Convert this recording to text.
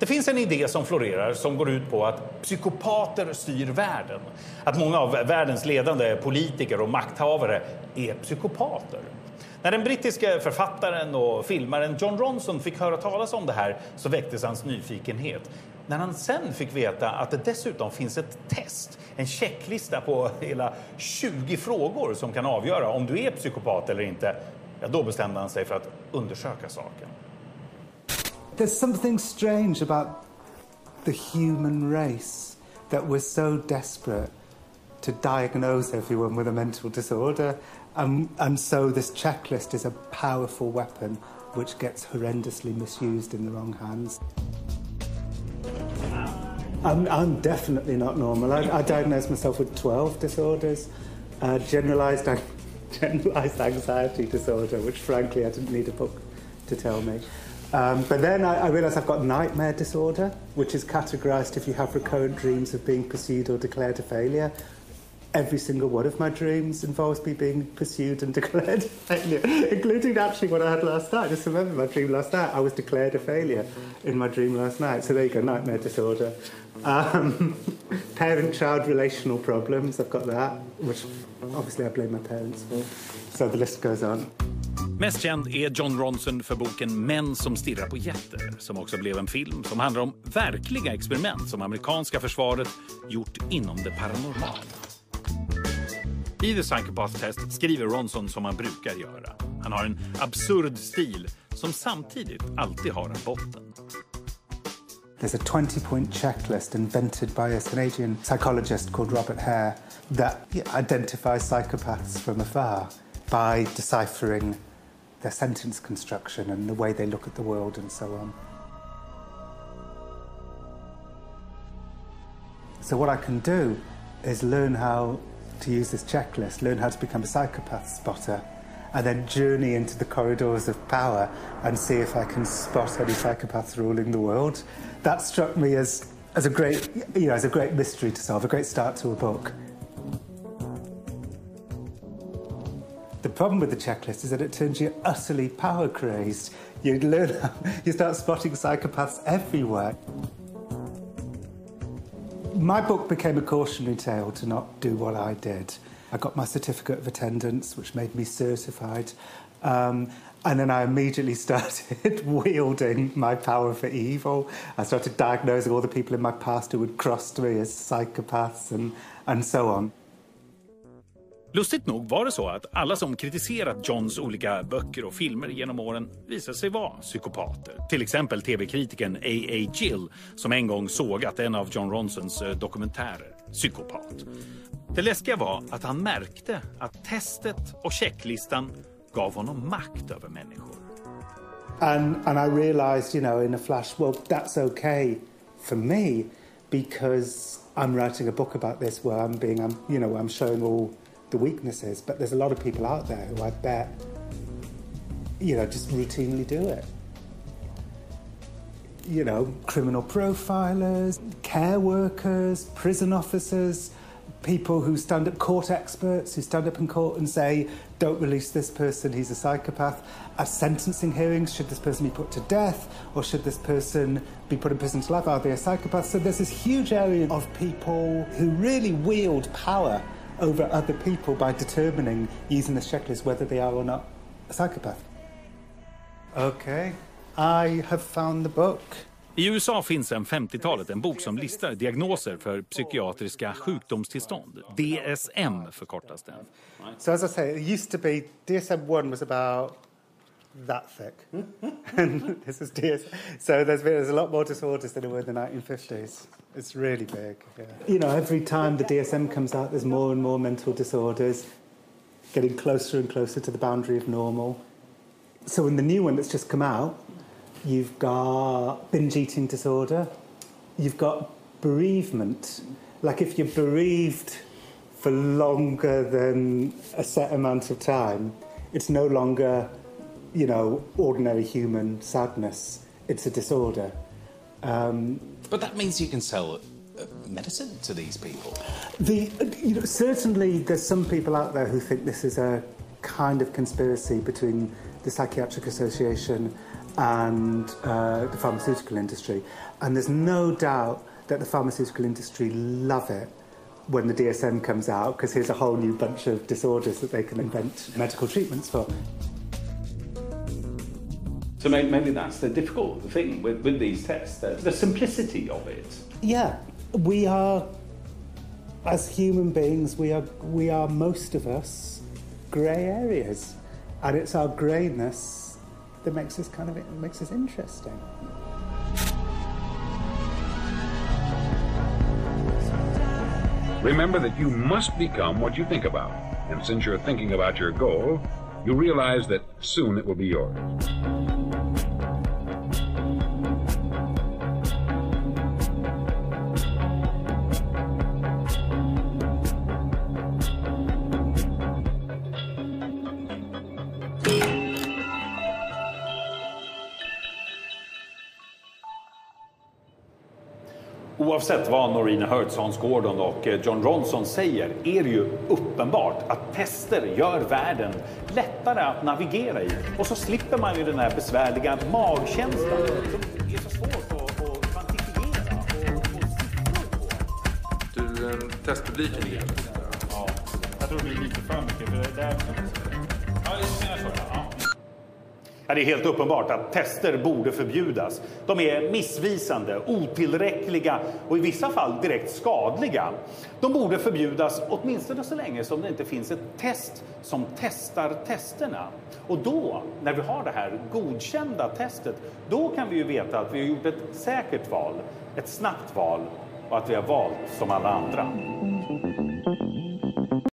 Det finns en idé som florerar som går ut på att psykopater styr världen. Att många av världens ledande politiker och makthavare är psykopater. När den brittiska författaren och filmaren Jon Ronson fick höra talas om det här så väcktes hans nyfikenhet. När han sen fick veta att det dessutom finns ett test, en checklista på hela 20 frågor som kan avgöra om du är psykopat eller inte, ja, då bestämde han sig för att undersöka saken. There's something strange about the human race that we're so desperate to diagnose everyone with a mental disorder. And so this checklist is a powerful weapon which gets horrendously misused in the wrong hands. I'm definitely not normal. I diagnosed myself with 12 disorders. Generalized anxiety disorder, which frankly I didn't need a book to tell me. But then I realised I've got nightmare disorder, which is categorised if you have recurrent dreams of being pursued or declared a failure. Every single one of my dreams involves me being pursued and declared a failure, including actually what I had last night. Just remember my dream last night. I was declared a failure in my dream last night. So there you go, nightmare disorder. Parent-child relational problems, I've got that, which obviously I blame my parents for. So the list goes on. Mest känd är Jon Ronson för boken Män som stirrar på jätter, som också blev en film som handlar om verkliga experiment som amerikanska försvaret gjort inom det paranormala. I The Psypttst skriver Ronson som han brukar göra. Han har en absurd stil som samtidigt alltid har en botten. There's a 20-point checklist invented by a Canadian psychologist called Robert Hare that identifies psychopaths from afar by deciphering their sentence construction and the way they look at the world and so on. So what I can do is learn how to use this checklist, learn how to become a psychopath spotter, and then journey into the corridors of power and see if I can spot any psychopaths ruling the world. That struck me as a great, as a great mystery to solve, a great start to a book. The problem with the checklist is that it turns you utterly power crazed. You start spotting psychopaths everywhere. My book became a cautionary tale to not do what I did. I got my certificate of attendance, which made me certified. And then I immediately started wielding my power for evil. I started diagnosing all the people in my past who had crossed me as psychopaths and so on. Lustigt nog var det så att alla som kritiserat Johns olika böcker och filmer genom åren visade sig vara psykopater. Till exempel tv-kritiken A.A. Gill som en gång sågat en av Jon Ronsons dokumentärer, Psykopat. Det läskiga var att han märkte att testet och checklistan gav honom makt över människor. And I realized, in a flash, well, that's okay for me because I'm writing a book about this where I'm showing all the weaknesses, but there's a lot of people out there who I bet, just routinely do it. Criminal profilers, care workers, prison officers, people who stand up, court experts who stand up in court and say, don't release this person, he's a psychopath. At sentencing hearings, should this person be put to death or should this person be put in prison to life? Are they a psychopath? So there's this huge area of people who really wield power over other people by determining, using this checklist, whether they are or not a psychopath. Okay, I have found the book. I USA finns sedan 50-talet en bok som listar diagnoser för psykiatriska sjukdomstillstånd. DSM förkortas den. So as I say, it used to be, DSM-1 was about that thick. And this is DSM. So there's a lot more disorders than there were in the 1950s. It's really big. Yeah. Every time the DSM comes out, there's more and more mental disorders, getting closer and closer to the boundary of normal. So in the new one that's just come out, you've got binge eating disorder, you've got bereavement. Like if you're bereaved for longer than a set amount of time, it's no longer, ordinary human sadness. It's a disorder. But that means you can sell medicine to these people. Certainly there's some people out there who think this is a kind of conspiracy between the Psychiatric Association and the pharmaceutical industry. And there's no doubt that the pharmaceutical industry love it when the DSM comes out, because here's a whole new bunch of disorders that they can invent medical treatments for. So maybe that's the difficult thing with these tests, the simplicity of it. Yeah, we are, as human beings, we are most of us grey areas, and it's our greyness that makes us interesting. Remember that you must become what you think about. And since you're thinking about your goal, you realize that soon it will be yours. Oavsett vad Norina Hertz, Hans Gordon och John Ronson säger är det ju uppenbart att tester gör världen lättare att navigera i. Och så slipper man ju den här besvärliga magkänslan som är så svårt att kvantifiera och få siffror på. Du, testpubliken igen. Ja, jag tror det blir lite för mycket. För det där... Ja, det menar så, ja. Ja, det är helt uppenbart att tester borde förbjudas. De är missvisande, otillräckliga och i vissa fall direkt skadliga. De borde förbjudas åtminstone så länge som det inte finns ett test som testar testerna. Och då, när vi har det här godkända testet, då kan vi ju veta att vi har gjort ett säkert val, ett snabbt val och att vi har valt som alla andra.